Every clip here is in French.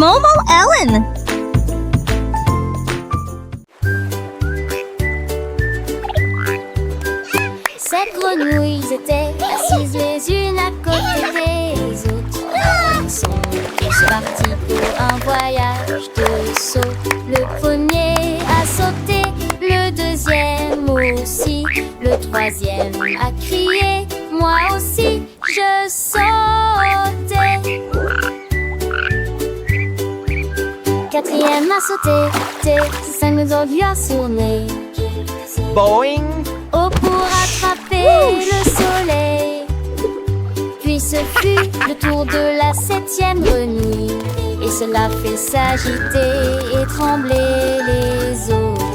Momo Ellen. Ces grenouilles étaient assises les unes à côté des autres. Elles sont tous partis pour un voyage de saut. Le premier a sauté, le deuxième aussi, le troisième a crié, moi aussi je sautais. Quatrième a sauté, cinq autres lui a tourné. Boing! Oh, pour attraper le soleil. Puis ce fut le tour de la septième grenouille, et cela fait s'agiter et trembler les autres.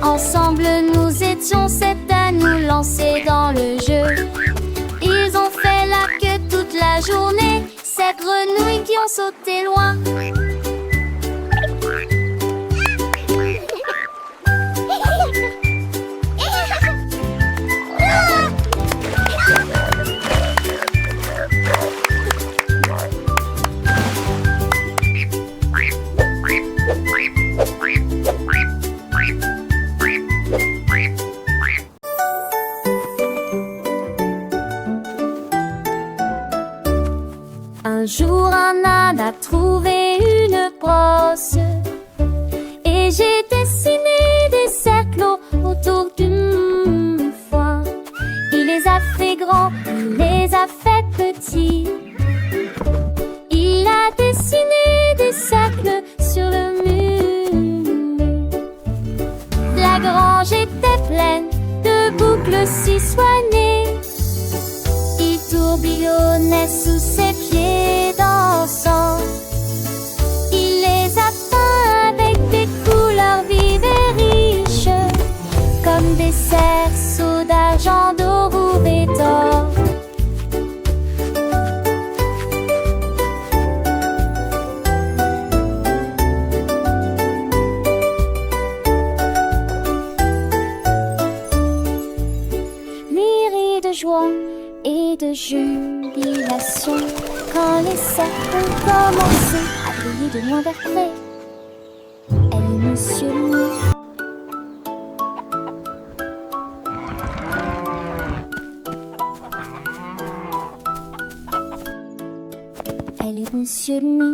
Ensemble nous étions sept à nous lancer dans le jeu. Ils ont fait la queue toute la journée, ces grenouilles qui ont sauté loin. Un jour un âne a trouvé une brosse, et j'ai dessiné des cercles autour d'une fois. Il les a fait grands, il les a fait petits. Il a dessiné des cercles sur le mur. La grange était pleine de boucles si soignées. Il tourbillonnait sous ses pieds dansant. Il les a peints avec des couleurs vives et riches, comme des cerceaux d'argent, dorure et d'or. Lui rit de joie et de jubilation quand les cercles ont commencé à briller de loin vers près. Elle est Monsieur Mou. Elle est Monsieur Mou.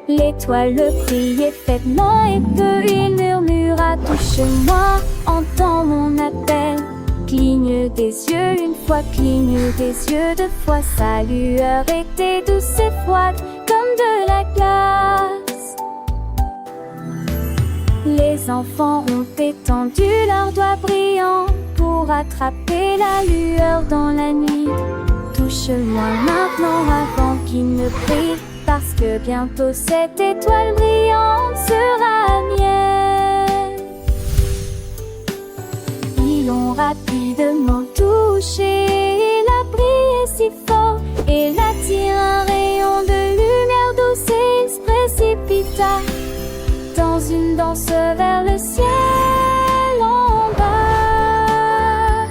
L'étoile le priait faitement et peu il murmura: touche-moi, entends mon appel. Cligne des yeux une fois, cligne des yeux deux fois. Sa lueur était douce et froide comme de la glace. Les enfants ont étendu leurs doigts brillants pour attraper la lueur dans la nuit. Touche-moi maintenant avant qu'il ne brille, parce que bientôt cette étoile brillante sera mienne. Ils l'ont rapidement touchée, il a brillé si fort, et il attire un rayon de lumière douce et il se précipita dans une danse vers le ciel en bas.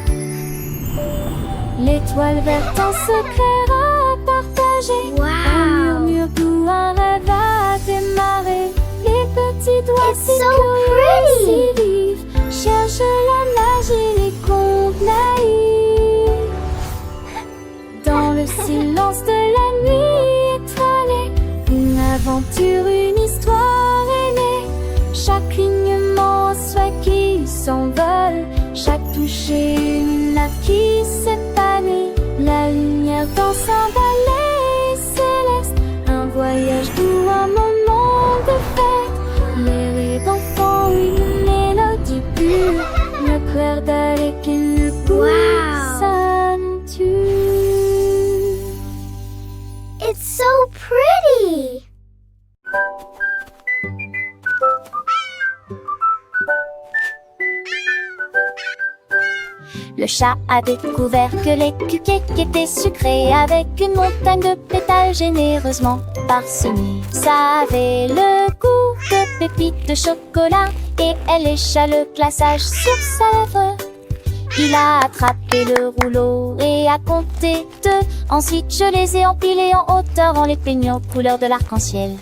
L'étoile verte en secret a partagé. Un murmure doux, un rêve a démarré. Les petits doigts si curieux, si vifs cherchent la magie, les contes naïfs. Dans le silence de la nuit étoilée, une aventure, une histoire est née. Chaque clignement, un souhait qui s'envole, chaque toucher, une latte qui s'épanouit. La lumière danse un ballet céleste, un voyage doux, un moment de fête. Les rires d'enfants, une mélodie pure, le cœur d'aller qu'il pousse à nous tue. It's so pretty! Le chat a découvert que les cupcakes étaient sucrés avec une montagne de pétales généreusement parsemés. Ça avait le goût de pépites de chocolat et elle lécha le glaçage sur sa lèvre. Il a attrapé le rouleau et a compté 2. Ensuite je les ai empilés en hauteur en les peignant couleur de l'arc-en-ciel.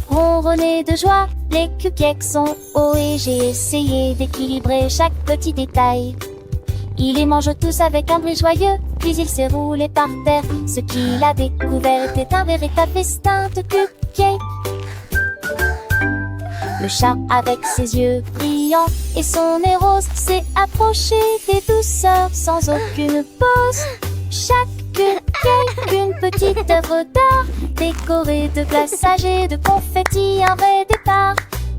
Ronronné de joie, les cupcakes sont hauts et j'ai essayé d'équilibrer chaque petit détail. Il les mange tous avec un bruit joyeux, puis il s'est roulé par terre. Ce qu'il a découvert était un véritable festin de cupcakes. Le chat, avec ses yeux brillants et son nez rose, s'est approché des douceurs sans aucune pause. Chaque cupcake, une petite œuvre d'art, décorée de glaçage et de confettis, un vrai départ.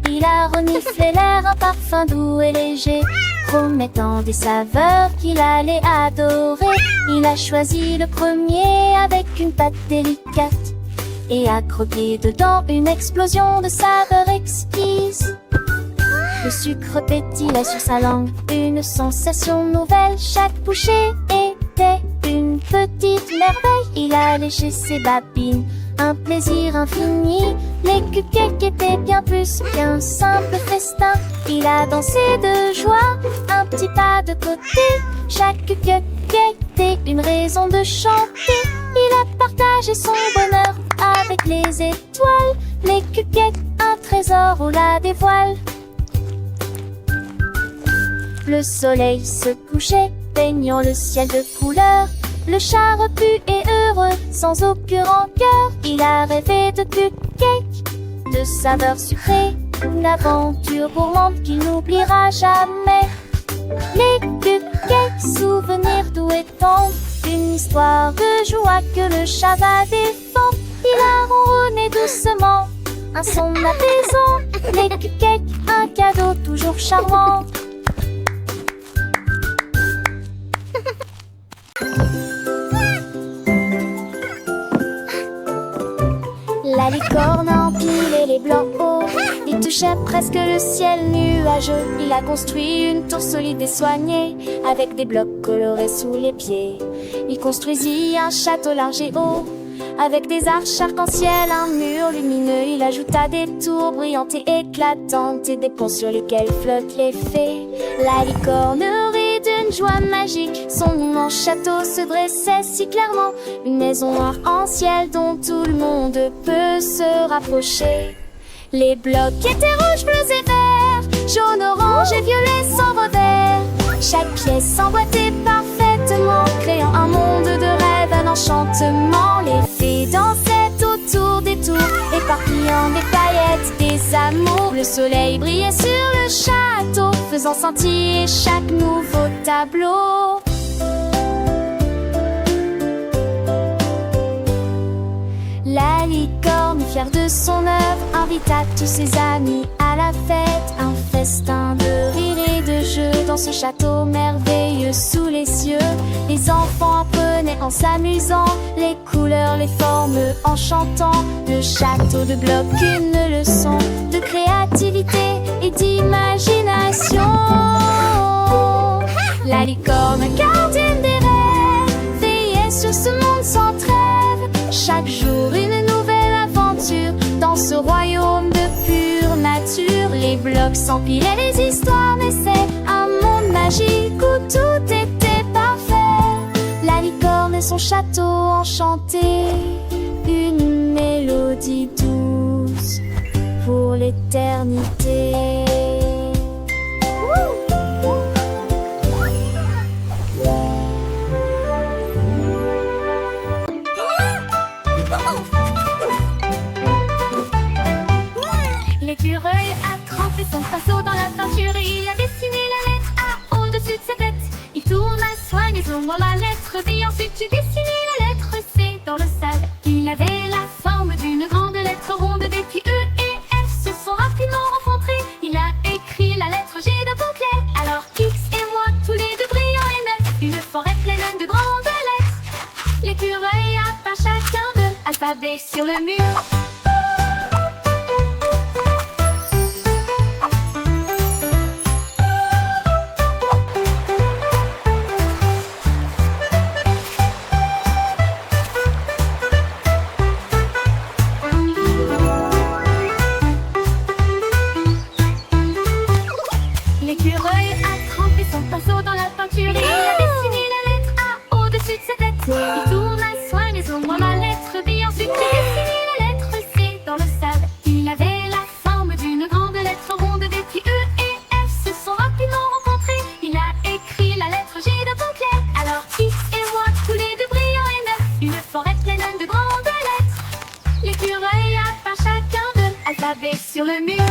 Il a reniflé l'air, un parfum doux et léger, promettant des saveurs qu'il allait adorer. Il a choisi le premier avec une pâte délicate et a croqué dedans une explosion de saveurs exquises. Le sucre pétillait sur sa langue, une sensation nouvelle. Chaque bouchée était une petite merveille. Il a léché ses babines, un plaisir infini. Les cupcakes étaient bien plus qu'un simple festin. Il a dansé de joie, un petit pas de côté. Chaque cupcake était une raison de chanter. Il a partagé son bonheur avec les étoiles. Les cupcakes, un trésor, on la dévoile. Le soleil se couchait, peignant le ciel de couleurs. Le chat repu et heureux, sans aucune rancœur. Il a rêvé de cupcakes, de saveurs sucrées, une aventure gourmande qu'il n'oubliera jamais. Les cupcakes, souvenirs doux et tendres, une histoire de joie que le chat va défendre. Il a ronronné doucement, un son apaisant. Les cupcakes, un cadeau toujours charmant. La licorne a empilé les blocs hauts, il touchait presque le ciel nuageux. Il a construit une tour solide et soignée, avec des blocs colorés sous les pieds. Il construisit un château large et haut, avec des arches arc-en-ciel, un mur lumineux. Il ajouta des tours brillantes et éclatantes et des ponts sur lesquels flottent les fées. La licorne rit d'une joie magique, son immense château se dressait si clairement. Une maison arc-en-ciel dont tout le monde peut se rapprocher. Les blocs étaient rouges, bleus et verts, jaunes, oranges et violets s'envolèrent. Chaque pièce emboîtée parfaitement, créant un monde de rêve, un enchantement. Les fées dansaient autour des tours, éparpillant des paillettes, des amours. Le soleil brillait sur le château, faisant scintiller chaque nouveau tableau. La licorne, fière de son œuvre, invita tous ses amis à la fête. Un festin de rire et de jeux dans ce château merveilleux sous les cieux. Les enfants apprenaient en s'amusant les couleurs, les formes en chantant. Le château de blocs, une leçon de créativité et d'imagination. La licorne, gardienne des rêves, veillait sur ce monde sans trêve. Chaque jour une nouvelle aventure dans ce royaume de pure nature. Les blocs s'empilaient, les histoires naissaient, un monde magique où tout était parfait. La licorne et son château enchanté, une mélodie douce pour l'éternité. L'écureuil a trempé son pinceau dans la peinture et il a dessiné la lettre A au-dessus de sa tête. Il tourne à soigneusement dans la lettre B. Ensuite j'ai dessiné la lettre C dans le sable. Il avait la forme d'une grande lettre ronde. Des petits E et F se sont rapidement rencontrés. Il a écrit la lettre G d'un bon clair. Alors X et moi, tous les deux brillants et neufs, une forêt pleine de grandes lettres. L'écureuil a peint chacun de l'alphabet sur le mur. Il tourne à soigneusement la lettre B. Ensuite, il dessinait la lettre C dans le sable. Il avait la forme d'une grande lettre ronde. Des petits E et F se sont rapidement rencontrés. Il a écrit la lettre G d'un ton clair. Alors X et Y, tous les deux brillants et neufs. Une forêt pleine de grandes lettres. L'écureuil a peint chacun de l'alphabet sur le mur.